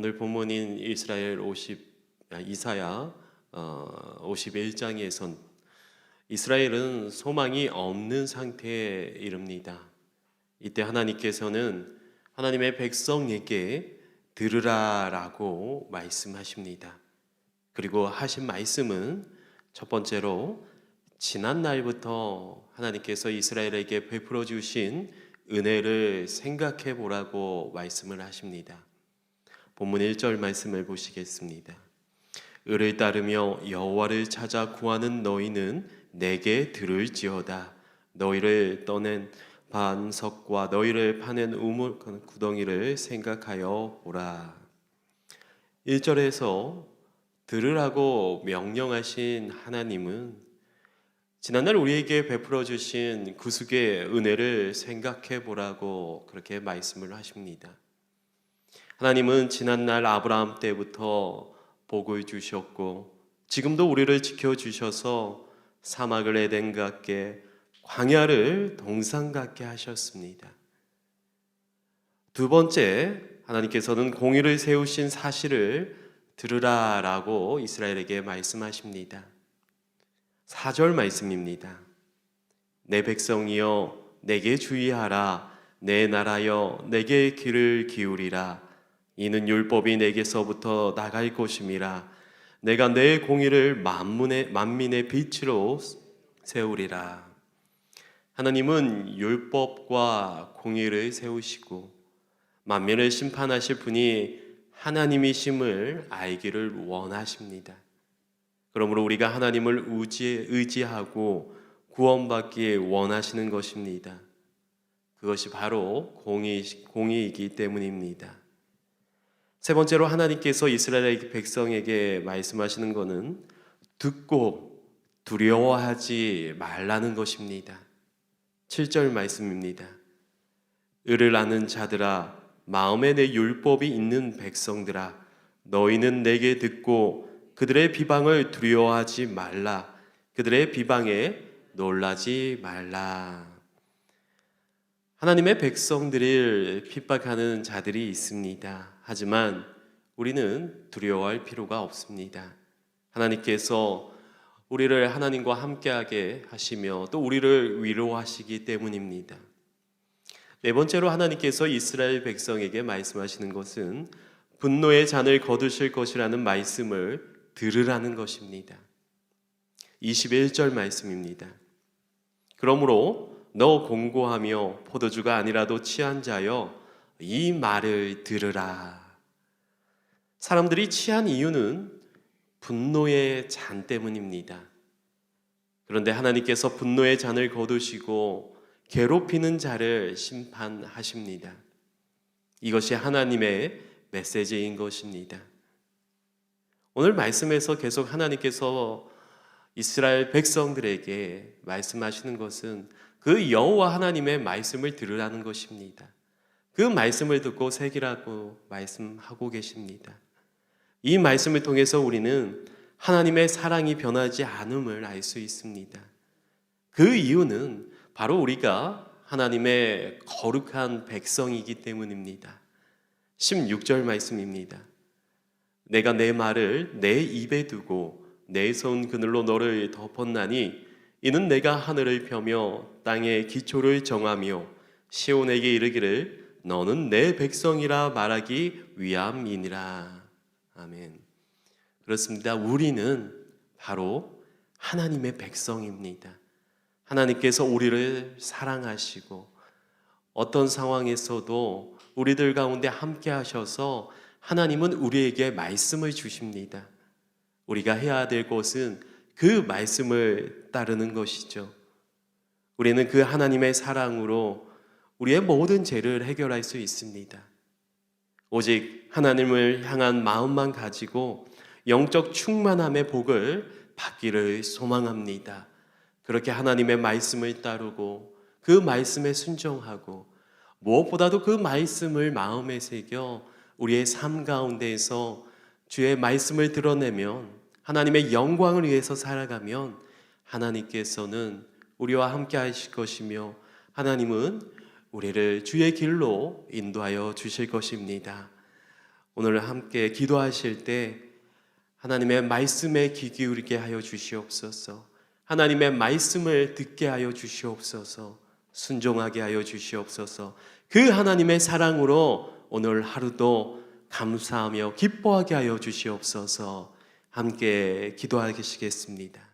오늘 본문인 이사야 51장에선 이스라엘은 소망이 없는 상태에 이릅니다. 이때 하나님께서는 하나님의 백성에게 들으라라고 말씀하십니다. 그리고 하신 말씀은 첫 번째로 지난 날부터 하나님께서 이스라엘에게 베풀어 주신 은혜를 생각해 보라고 말씀을 하십니다. 본문 1절 말씀을 보시겠습니다. 을을 따르며 여호와를 찾아 구하는 너희는 내게 들을지어다. 너희를 떠낸 반석과 너희를 파낸 우물 구덩이를 생각하여 보라. 1절에서 들으라고 명령하신 하나님은 지난날 우리에게 베풀어 주신 구속의 은혜를 생각해 보라고 그렇게 말씀을 하십니다. 하나님은 지난날 아브라함 때부터 복을 주셨고 지금도 우리를 지켜주셔서 사막을 에덴 같게 광야를 동산 같게 하셨습니다. 두 번째, 하나님께서는 공의를 세우신 사실을 들으라라고 이스라엘에게 말씀하십니다. 4절 말씀입니다. 내 백성이여 내게 주의하라. 내 나라여 내게 귀를 기울이라. 이는 율법이 내게서부터 나갈 것임이라. 내가 내 공의를 만민의 빛으로 세우리라. 하나님은 율법과 공의를 세우시고 만민을 심판하실 분이 하나님이심을 알기를 원하십니다. 그러므로 우리가 하나님을 의지하고 구원받기 원하시는 것입니다. 그것이 바로 공의이기 때문입니다. 세 번째로 하나님께서 이스라엘 백성에게 말씀하시는 것은 듣고 두려워하지 말라는 것입니다. 7절 말씀입니다. 을을 아는 자들아, 마음에 내 율법이 있는 백성들아, 너희는 내게 듣고 그들의 비방을 두려워하지 말라. 그들의 비방에 놀라지 말라. 하나님의 백성들을 핍박하는 자들이 있습니다. 하지만 우리는 두려워할 필요가 없습니다. 하나님께서 우리를 하나님과 함께하게 하시며 또 우리를 위로하시기 때문입니다. 네 번째로 하나님께서 이스라엘 백성에게 말씀하시는 것은 분노의 잔을 거두실 것이라는 말씀을 들으라는 것입니다. 21절 말씀입니다. 그러므로 너 공고하며 포도주가 아니라도 취한 자여 이 말을 들으라. 사람들이 취한 이유는 분노의 잔 때문입니다. 그런데 하나님께서 분노의 잔을 거두시고 괴롭히는 자를 심판하십니다. 이것이 하나님의 메시지인 것입니다. 오늘 말씀에서 계속 하나님께서 이스라엘 백성들에게 말씀하시는 것은 그 여호와 하나님의 말씀을 들으라는 것입니다. 그 말씀을 듣고 새기라고 말씀하고 계십니다. 이 말씀을 통해서 우리는 하나님의 사랑이 변하지 않음을 알 수 있습니다. 그 이유는 바로 우리가 하나님의 거룩한 백성이기 때문입니다. 16절 말씀입니다. 내가 내 말을 내 입에 두고 내 손 그늘로 너를 덮었나니 이는 내가 하늘을 펴며 땅의 기초를 정하며 시온에게 이르기를 너는 내 백성이라 말하기 위함이니라. 아멘. 그렇습니다. 우리는 바로 하나님의 백성입니다. 하나님께서 우리를 사랑하시고 어떤 상황에서도 우리들 가운데 함께 하셔서 하나님은 우리에게 말씀을 주십니다. 우리가 해야 될 것은 그 말씀을 따르는 것이죠. 우리는 그 하나님의 사랑으로 우리의 모든 죄를 해결할 수 있습니다. 오직 하나님을 향한 마음만 가지고 영적 충만함의 복을 받기를 소망합니다. 그렇게 하나님의 말씀을 따르고 그 말씀에 순종하고 무엇보다도 그 말씀을 마음에 새겨 우리의 삶 가운데에서 주의 말씀을 드러내면 하나님의 영광을 위해서 살아가면 하나님께서는 우리와 함께 하실 것이며 하나님은 우리를 주의 길로 인도하여 주실 것입니다. 오늘 함께 기도하실 때 하나님의 말씀에 귀 기울이게 하여 주시옵소서. 하나님의 말씀을 듣게 하여 주시옵소서. 순종하게 하여 주시옵소서. 그 하나님의 사랑으로 오늘 하루도 감사하며 기뻐하게 하여 주시옵소서. 함께 기도하시겠습니다.